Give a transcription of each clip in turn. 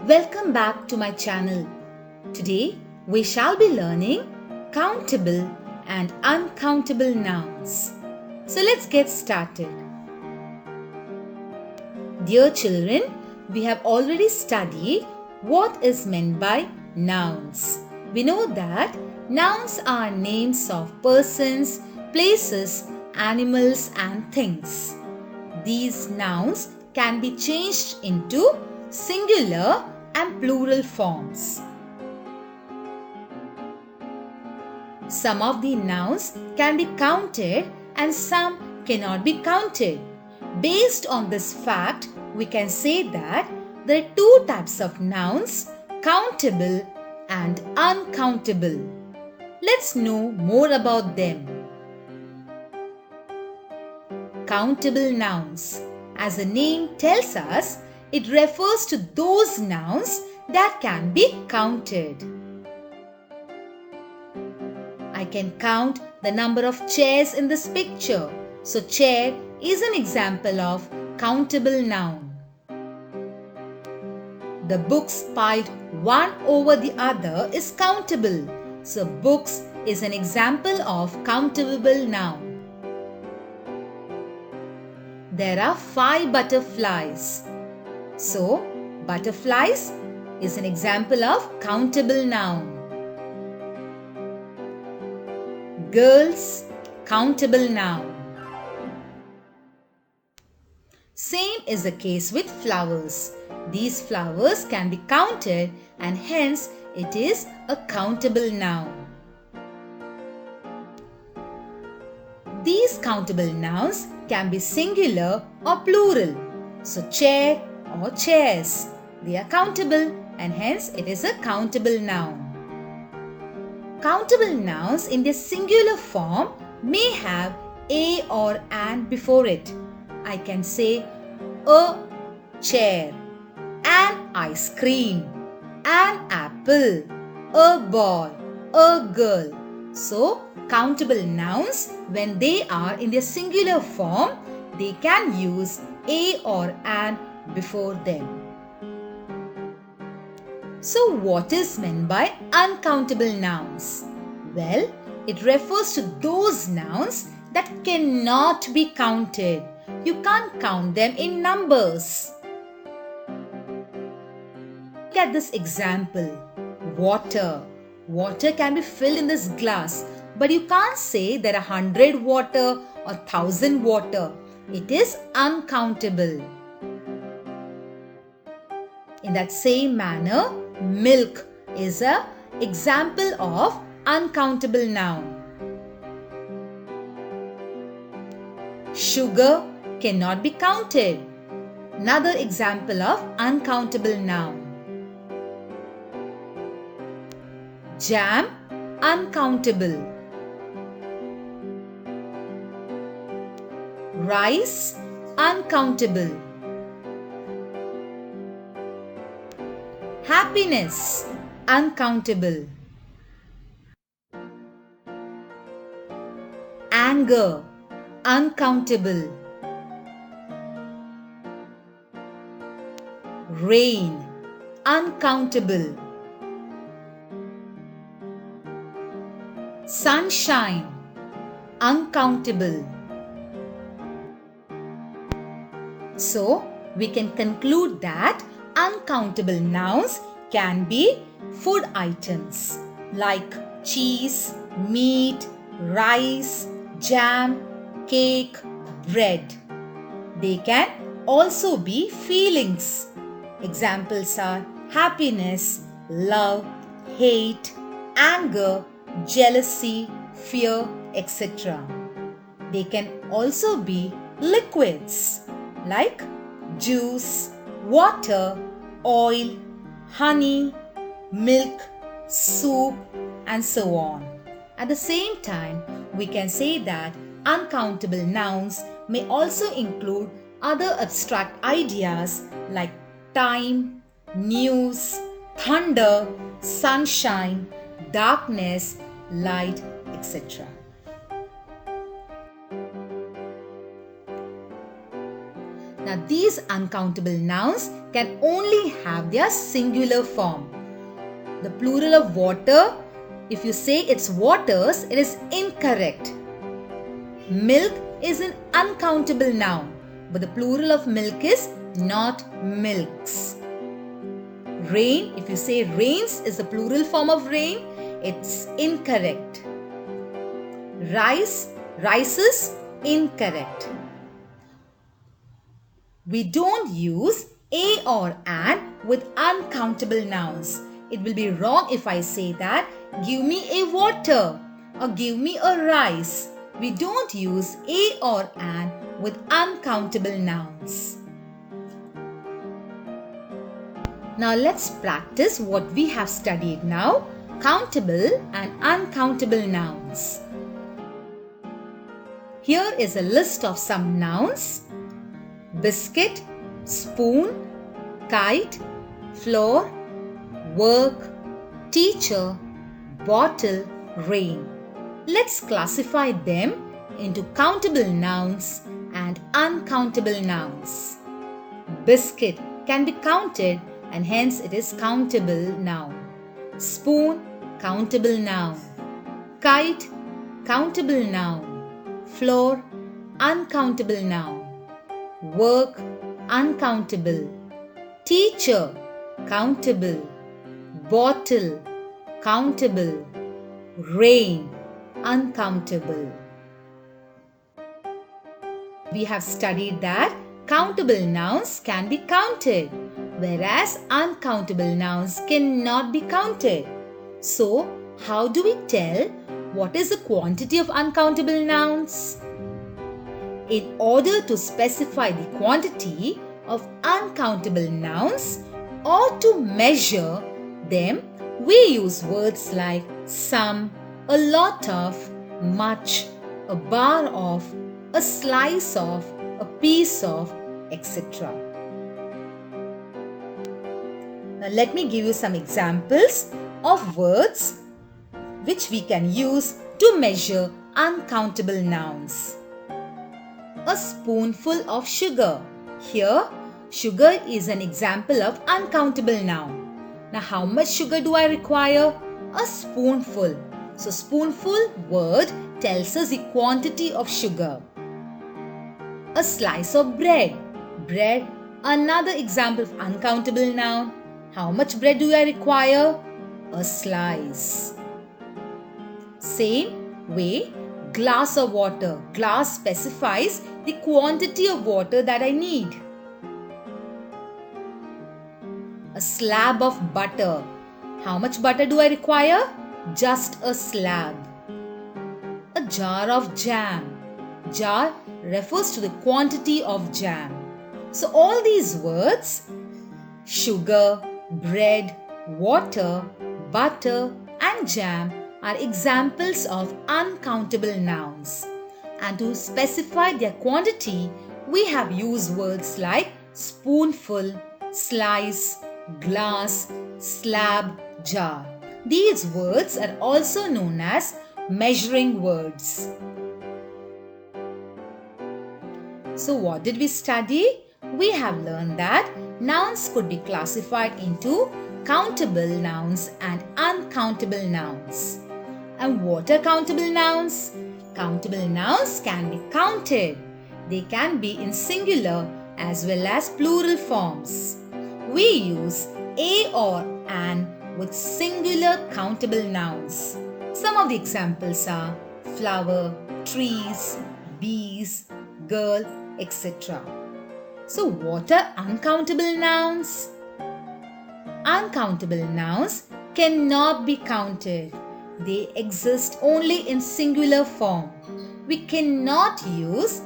Welcome back to my channel. Today we shall be learning countable and uncountable nouns. So let's get started. Dear children, we have already studied what is meant by nouns. We know that nouns are names of persons, places, animals and things. These nouns can be changed into singular and plural forms. Some of the nouns can be counted and some cannot be counted. Based on this fact, we can say that there are two types of nouns, countable and uncountable. Let's know more about them. Countable nouns. As the name tells us, it refers to those nouns that can be counted. I can count the number of chairs in this picture. So chair is an example of countable noun. The books piled one over the other is countable. So books is an example of countable noun. There are 5 butterflies. So, butterflies is an example of countable noun. Girls, countable noun. Same is the case with flowers. These flowers can be counted and hence it is a countable noun. These countable nouns can be singular or plural. So, chair or chairs. They are countable and hence it is a countable noun. Countable nouns in their singular form may have a or an before it. I can say a chair, an ice cream, an apple, a boy, a girl. So, countable nouns, when they are in their singular form, they can use a or an before them. So what is meant by uncountable nouns? Well, it refers to those nouns that cannot be counted. You can't count them in numbers. Look at this example. Water. Water can be filled in this glass, but you can't say there are 100 water or 1000 water. It is uncountable. In that same manner, milk is an example of uncountable noun. Sugar cannot be counted. Another example of uncountable noun. Jam, uncountable. Rice, uncountable. Happiness, uncountable. Anger, uncountable. Rain, uncountable. Sunshine, uncountable. So, we can conclude that uncountable nouns can be food items like cheese, meat, rice, jam, cake, bread. They can also be feelings. Examples are happiness, love, hate, anger, jealousy, fear, etc. They can also be liquids like juice, water, oil, honey, milk, soup, and so on. At the same time, we can say that uncountable nouns may also include other abstract ideas like time, news, thunder, sunshine, darkness, light, etc. Now these uncountable nouns can only have their singular form. The plural of water, if you say it's waters, it is incorrect. Milk is an uncountable noun, but the plural of milk is not milks. Rain, if you say rains is the plural form of rain, it's incorrect. Rice, rices, incorrect. We don't use a or an with uncountable nouns. It will be wrong if I say that, give me a water or give me a rice. We don't use a or an with uncountable nouns. Now let's practice what we have studied now, countable and uncountable nouns. Here is a list of some nouns: biscuit, spoon, kite, floor, work, teacher, bottle, rain. Let's classify them into countable nouns and uncountable nouns. Biscuit can be counted and hence it is countable noun. Spoon, countable noun. Kite, countable noun. Floor, uncountable noun. Work, uncountable. Teacher, countable. Bottle, countable. Rain, uncountable. We have studied that countable nouns can be counted, whereas uncountable nouns cannot be counted. So, how do we tell what is the quantity of uncountable nouns? In order to specify the quantity of uncountable nouns or to measure them, we use words like some, a lot of, much, a bar of, a slice of, a piece of, etc. Now let me give you some examples of words which we can use to measure uncountable nouns. A spoonful of sugar. Here, sugar is an example of uncountable noun. Now how much sugar do I require? A spoonful. So spoonful word tells us the quantity of sugar. A slice of bread. Bread, another example of uncountable noun. How much bread do I require? A slice. Same way, glass of water. Glass specifies the quantity of water that I need. A slab of butter. How much butter do I require? Just a slab. A jar of jam. Jar refers to the quantity of jam. So all these words, sugar, bread, water, butter and jam are examples of uncountable nouns. And to specify their quantity, we have used words like spoonful, slice, glass, slab, jar. These words are also known as measuring words. So what did we study? We have learned that nouns could be classified into countable nouns and uncountable nouns. And what are countable nouns? Countable nouns can be counted. They can be in singular as well as plural forms. We use a or an with singular countable nouns. Some of the examples are flower, trees, bees, girl, etc. So what are uncountable nouns? Uncountable nouns cannot be counted. They exist only in singular form. We cannot use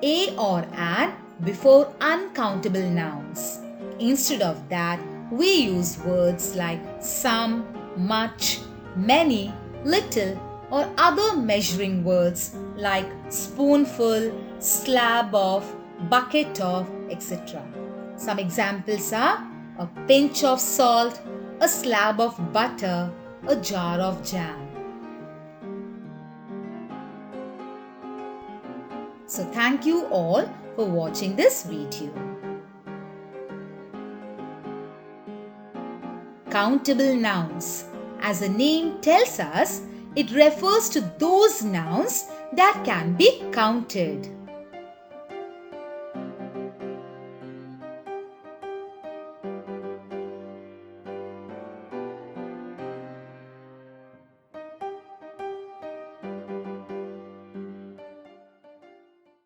a or an before uncountable nouns. Instead of that, we use words like some, much, many, little or other measuring words like spoonful, slab of, bucket of, etc. Some examples are a pinch of salt, a slab of butter, a jar of jam. So thank you all for watching this video. countable nouns. As the name tells us, it refers to those nouns that can be counted.